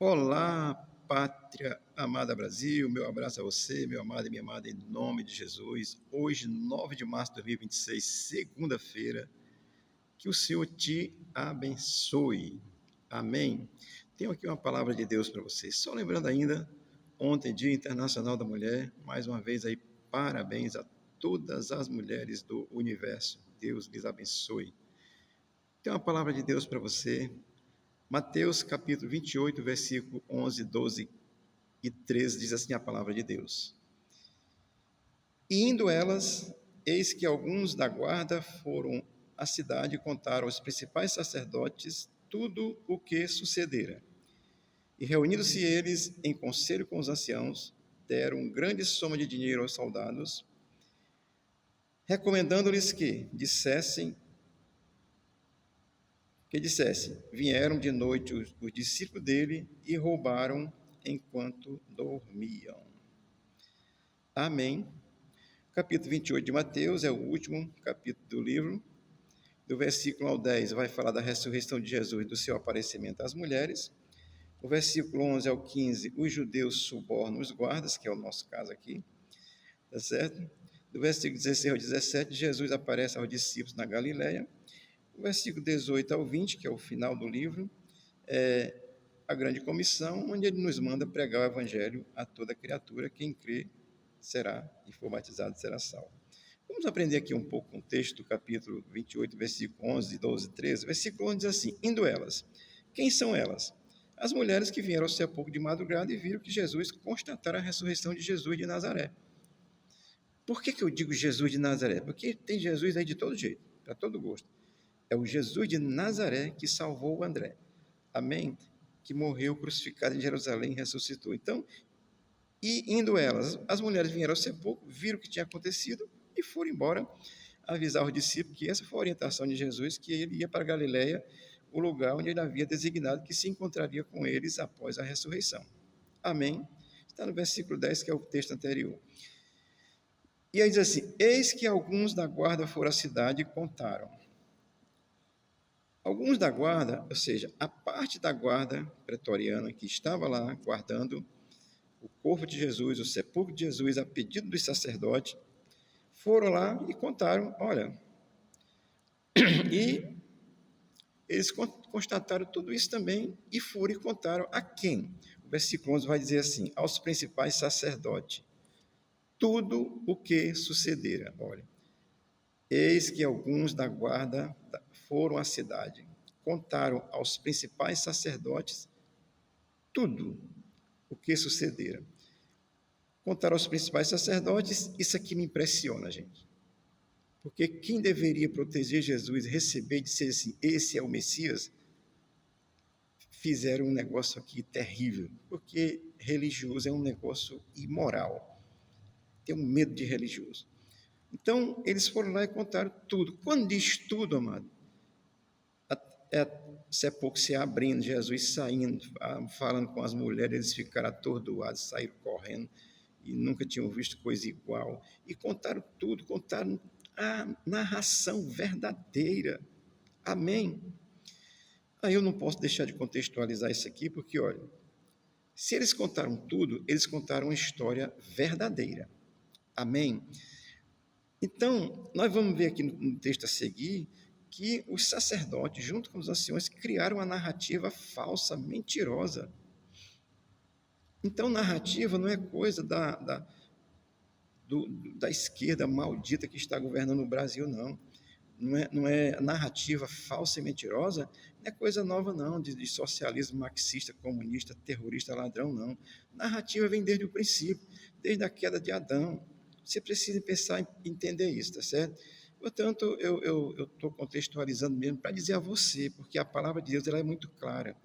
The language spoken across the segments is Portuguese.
Olá, pátria amada Brasil, meu abraço a você, meu amado e minha amada, em nome de Jesus. Hoje, 9 de março de 2026, segunda-feira, que o Senhor te abençoe. Amém. Tenho aqui uma palavra de Deus para você. Só lembrando ainda, ontem, Dia Internacional da Mulher, mais uma vez aí, parabéns a todas as mulheres do universo. Deus lhes abençoe. Tem uma palavra de Deus para você. Mateus capítulo 28, versículo 11, 12 e 13 diz assim a palavra de Deus. E indo elas, eis que alguns da guarda foram à cidade e contaram aos principais sacerdotes tudo o que sucedera. E reunindo-se eles em conselho com os anciãos, deram grande soma de dinheiro aos soldados, recomendando-lhes dissessem, vieram de noite os discípulos dele e roubaram enquanto dormiam. Amém. Capítulo 28 de Mateus é o último capítulo do livro. Do versículo ao 10 vai falar da ressurreição de Jesus e do seu aparecimento às mulheres. O versículo 11 ao 15, os judeus subornam os guardas, que é o nosso caso aqui, tá certo? Do versículo 16 ao 17, Jesus aparece aos discípulos na Galileia. O versículo 18 ao 20, que é o final do livro, é a grande comissão, onde ele nos manda pregar o evangelho a toda criatura. Quem crê será e for batizado será salvo. Vamos aprender aqui um pouco com o texto do capítulo 28, versículo 11, 12, 13. Versículo 11 diz assim, indo elas. Quem são elas? As mulheres que vieram ao sepulcro de madrugada e viram que Jesus constatara a ressurreição de Jesus de Nazaré. Por que eu digo Jesus de Nazaré? Porque tem Jesus aí de todo jeito, para todo gosto. É o Jesus de Nazaré que salvou o André. Amém? Que morreu crucificado em Jerusalém e ressuscitou. Então, e indo elas, as mulheres vieram ao sepulcro, viram o que tinha acontecido e foram embora avisar os discípulos que essa foi a orientação de Jesus, que ele ia para Galiléia, o lugar onde ele havia designado que se encontraria com eles após a ressurreição. Amém? Está no versículo 10, que é o texto anterior. E aí diz assim, eis que alguns da guarda foram à cidade e contaram. Alguns da guarda, ou seja, a parte da guarda pretoriana que estava lá guardando o corpo de Jesus, o sepulcro de Jesus, a pedido dos sacerdotes, foram lá e contaram, olha, e eles constataram tudo isso também e foram e contaram a quem? O versículo 11 vai dizer assim, aos principais sacerdotes, tudo o que sucedera. Olha, eis que alguns da guarda foram à cidade, contaram aos principais sacerdotes tudo o que sucedera. Contaram aos principais sacerdotes, isso aqui me impressiona, gente. Porque quem deveria proteger Jesus, receber e dizer assim, esse é o Messias, fizeram um negócio aqui terrível, porque religioso é um negócio imoral. Tem um medo de religioso. Então, eles foram lá e contaram tudo. Quando diz tudo, amado, é sepulcro se abrindo, Jesus saindo, falando com as mulheres, eles ficaram atordoados, saíram correndo e nunca tinham visto coisa igual. E contaram tudo, contaram a narração verdadeira. Amém? Aí eu não posso deixar de contextualizar isso aqui, porque, olha, se eles contaram tudo, eles contaram uma história verdadeira. Amém? Então, nós vamos ver aqui no texto a seguir que os sacerdotes, junto com os anciões, criaram uma narrativa falsa, mentirosa. Então, narrativa não é coisa da esquerda maldita que está governando o Brasil, não. Não é narrativa falsa e mentirosa, não é coisa nova, não, de socialismo marxista, comunista, terrorista, ladrão, não. Narrativa vem desde o princípio, desde a queda de Adão. Você precisa pensar e entender isso, tá certo? Portanto, eu estou contextualizando mesmo para dizer a você, porque a palavra de Deus ela é muito clara.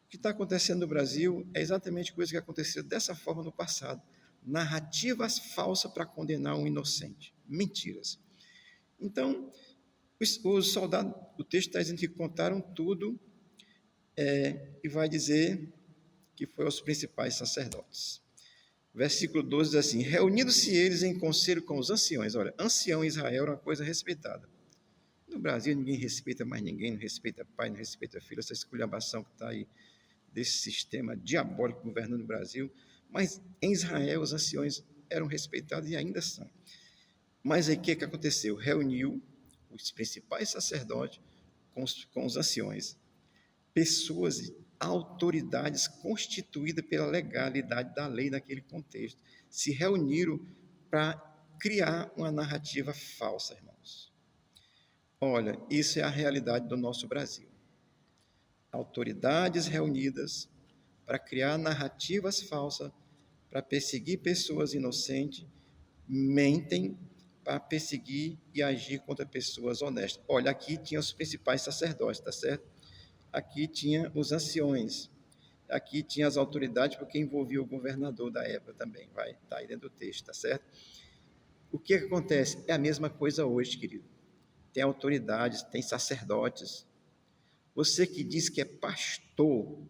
O que está acontecendo no Brasil é exatamente coisa que aconteceu dessa forma no passado. Narrativas falsas para condenar um inocente. Mentiras. Então, os soldados, o texto está dizendo que contaram tudo e vai dizer que foi aos principais sacerdotes. Versículo 12 diz assim, reunindo-se eles em conselho com os anciões. Olha, ancião em Israel era uma coisa respeitada. No Brasil ninguém respeita mais ninguém, não respeita pai, não respeita filho, essa esculhambação que está aí desse sistema diabólico governando o Brasil, mas em Israel os anciões eram respeitados e ainda são. Mas aí o que aconteceu? Reuniu os principais sacerdotes com os anciões, pessoas, autoridades constituídas pela legalidade da lei naquele contexto, se reuniram para criar uma narrativa falsa, irmãos. Olha, isso é a realidade do nosso Brasil. Autoridades reunidas para criar narrativas falsas, para perseguir pessoas inocentes, mentem para perseguir e agir contra pessoas honestas. Olha, aqui tinha os principais sacerdotes, tá certo? Aqui tinha os anciões, aqui tinha as autoridades, porque envolvia o governador da época também, vai estar tá aí dentro do texto, tá certo? O que acontece? É a mesma coisa hoje, querido. Tem autoridades, tem sacerdotes. Você que diz que é pastor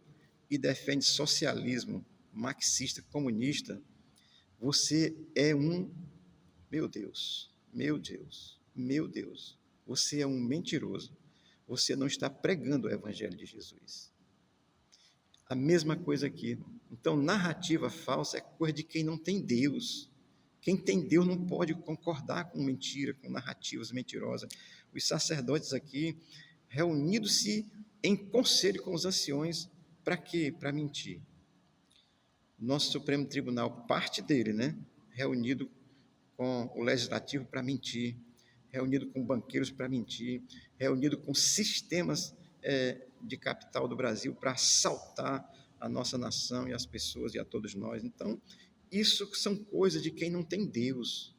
e defende socialismo marxista, comunista, você é um, meu Deus, meu Deus, meu Deus, você é um mentiroso. Você não está pregando o evangelho de Jesus. A mesma coisa aqui. Então, narrativa falsa é coisa de quem não tem Deus. Quem tem Deus não pode concordar com mentira, com narrativas mentirosas. Os sacerdotes aqui, reunidos-se em conselho com os anciões, para quê? Para mentir. Nosso Supremo Tribunal, parte dele, né? Reunido com o Legislativo para mentir, reunido com banqueiros para mentir, reunido com sistemas de capital do Brasil para assaltar a nossa nação e as pessoas e a todos nós. Então, isso são coisas de quem não tem Deus.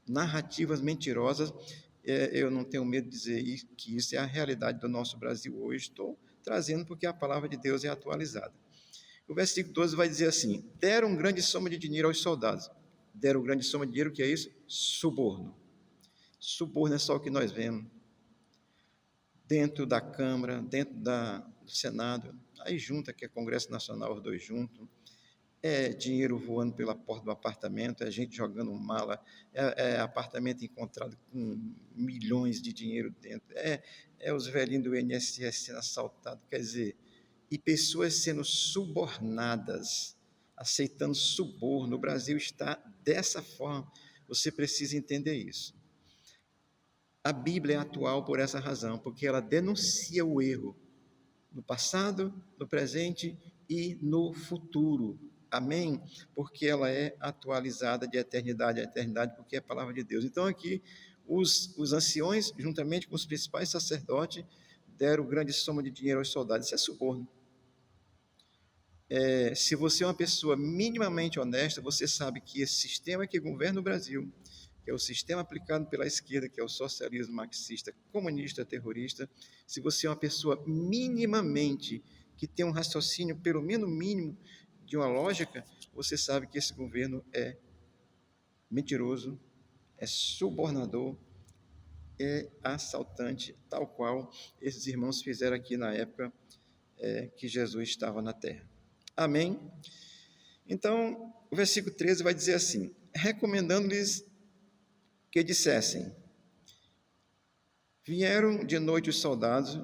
Narrativas mentirosas, eu não tenho medo de dizer que isso é a realidade do nosso Brasil hoje. Estou trazendo porque a palavra de Deus é atualizada. O versículo 12 vai dizer assim: deram grande soma de dinheiro aos soldados. Deram grande soma de dinheiro, o que é isso? Suborno. Suborno é só o que nós vemos dentro da Câmara, dentro do Senado, aí junta, que é Congresso Nacional, os dois juntos, é dinheiro voando pela porta do apartamento, é gente jogando mala, é apartamento encontrado com milhões de dinheiro dentro, é os velhinhos do INSS sendo assaltados, quer dizer, e pessoas sendo subornadas, aceitando suborno. O Brasil está dessa forma, você precisa entender isso. A Bíblia é atual por essa razão, porque ela denuncia o erro no passado, no presente e no futuro. Amém? Porque ela é atualizada de eternidade a eternidade, porque é a palavra de Deus. Então, aqui, os anciões, juntamente com os principais sacerdotes, deram grande soma de dinheiro aos soldados. Isso é suborno. Se você é uma pessoa minimamente honesta, você sabe que esse sistema que governa o Brasil, que é o sistema aplicado pela esquerda, que é o socialismo marxista, comunista, terrorista, se você é uma pessoa minimamente que tem um raciocínio, pelo menos mínimo, de uma lógica, você sabe que esse governo é mentiroso, é subornador, é assaltante, tal qual esses irmãos fizeram aqui na época que Jesus estava na terra. Amém? Então, o versículo 13 vai dizer assim: recomendando-lhes que dissessem: vieram de noite os soldados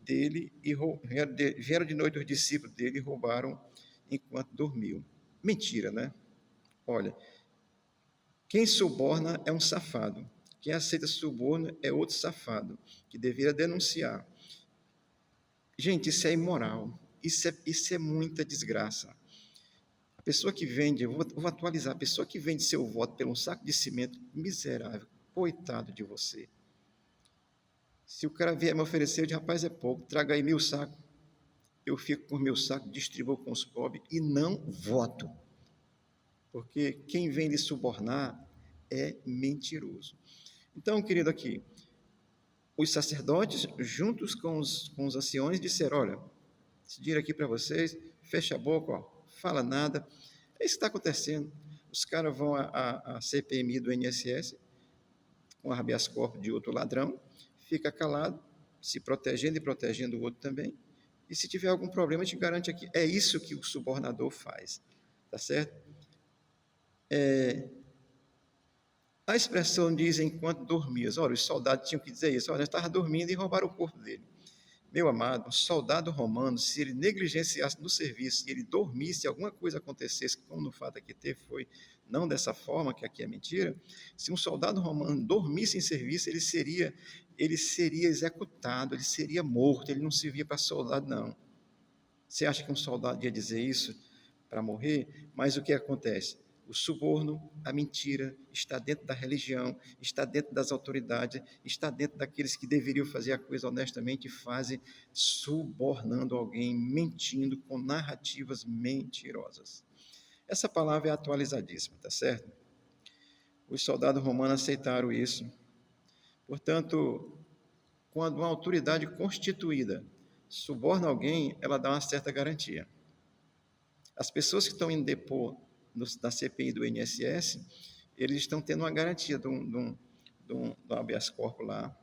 vieram de noite os discípulos dele e roubaram enquanto dormiam. Mentira, né? Olha, quem suborna é um safado. Quem aceita suborno é outro safado, que deveria denunciar. Gente, isso é imoral. Isso é muita desgraça. A pessoa que vende, eu vou atualizar, a pessoa que vende seu voto por um saco de cimento, miserável, coitado de você. Se o cara vier me oferecer, eu digo, rapaz, é pouco, traga aí 1000 sacos. Eu fico com os meus sacos, distribuo com os pobres e não voto. Porque quem vem lhe subornar é mentiroso. Então, querido, aqui, os sacerdotes, juntos com os anciões, disseram: olha, esse dinheiro aqui para vocês, fecha a boca, ó, fala nada. É isso que está acontecendo. Os caras vão à CPMI do INSS, com habeas corpus de outro ladrão, fica calado, se protegendo e protegendo o outro também. E se tiver algum problema, te garante aqui. É isso que o subornador faz. Tá certo? A expressão diz enquanto dormias. Olha, os soldados tinham que dizer isso. Olha, nós estávamos dormindo e roubaram o corpo dele. Meu amado, um soldado romano, se ele negligenciasse no serviço e ele dormisse, alguma coisa acontecesse, como no fato aqui teve, foi não dessa forma, que aqui é mentira, se um soldado romano dormisse em serviço, ele seria executado, ele seria morto, ele não servia para soldado, não. Você acha que um soldado ia dizer isso para morrer? Mas o que acontece? O suborno, a mentira, está dentro da religião, está dentro das autoridades, está dentro daqueles que deveriam fazer a coisa honestamente e fazem subornando alguém, mentindo com narrativas mentirosas. Essa palavra é atualizadíssima, tá certo? Os soldados romanos aceitaram isso. Portanto, quando uma autoridade constituída suborna alguém, ela dá uma certa garantia. As pessoas que estão indo depor da CPI do INSS, eles estão tendo uma garantia de um habeas corpus lá,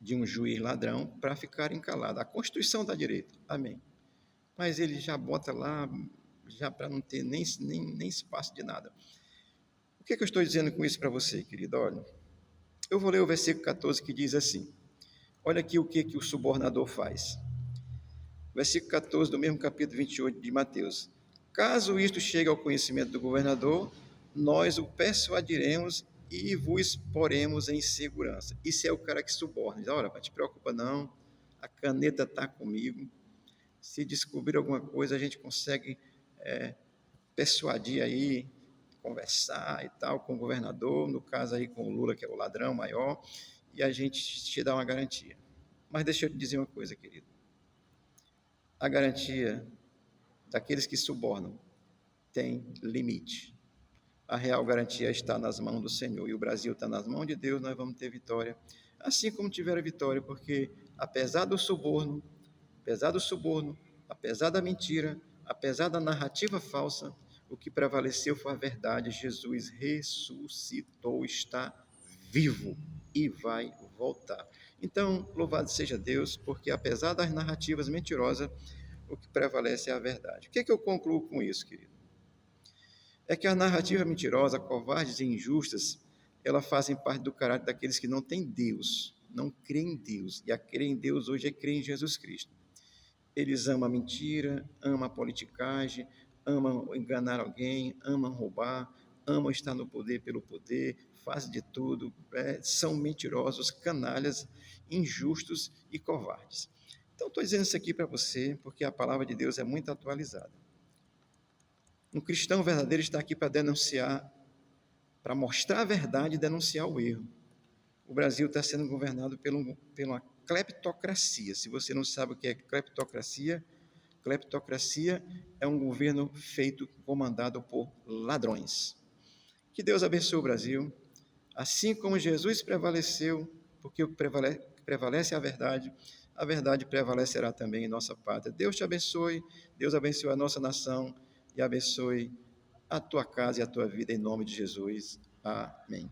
de um juiz ladrão, para ficarem calados. A Constituição dá direito, amém. Mas ele já bota lá, já para não ter nem espaço de nada. O que eu estou dizendo com isso para você, querido? Olha, eu vou ler o versículo 14 que diz assim, olha aqui o que o subornador faz. Versículo 14 do mesmo capítulo 28 de Mateus. Caso isto chegue ao conhecimento do governador, nós o persuadiremos e vos poremos em segurança. Isso é o cara que suborna. Diz, olha, não te preocupa não, a caneta está comigo. Se descobrir alguma coisa, a gente consegue persuadir aí, conversar e tal com o governador, no caso aí com o Lula, que é o ladrão maior, e a gente te dá uma garantia. Mas deixa eu te dizer uma coisa, querido. A garantia daqueles que subornam tem limite. A real garantia está nas mãos do Senhor, e o Brasil está nas mãos de Deus, nós vamos ter vitória, assim como tiveram vitória, porque apesar do suborno, apesar da mentira, apesar da narrativa falsa, o que prevaleceu foi a verdade. Jesus ressuscitou, está vivo e vai voltar. Então, louvado seja Deus, porque apesar das narrativas mentirosas, o que prevalece é a verdade. O que eu concluo com isso, querido? É que a narrativa mentirosa, covardes e injustas, elas fazem parte do caráter daqueles que não têm Deus, não creem em Deus. E a crer em Deus hoje é crer em Jesus Cristo. Eles amam a mentira, amam a politicagem, amam enganar alguém, amam roubar, amam estar no poder pelo poder, fazem de tudo, são mentirosos, canalhas, injustos e covardes. Então, estou dizendo isso aqui para você, porque a palavra de Deus é muito atualizada. Um cristão verdadeiro está aqui para denunciar, para mostrar a verdade e denunciar o erro. O Brasil está sendo governado pela cleptocracia. Se você não sabe o que é cleptocracia é um governo feito, comandado por ladrões. Que Deus abençoe o Brasil, assim como Jesus prevaleceu, porque prevalece a verdade prevalecerá também em nossa pátria. Deus te abençoe, Deus abençoe a nossa nação e abençoe a tua casa e a tua vida em nome de Jesus. Amém.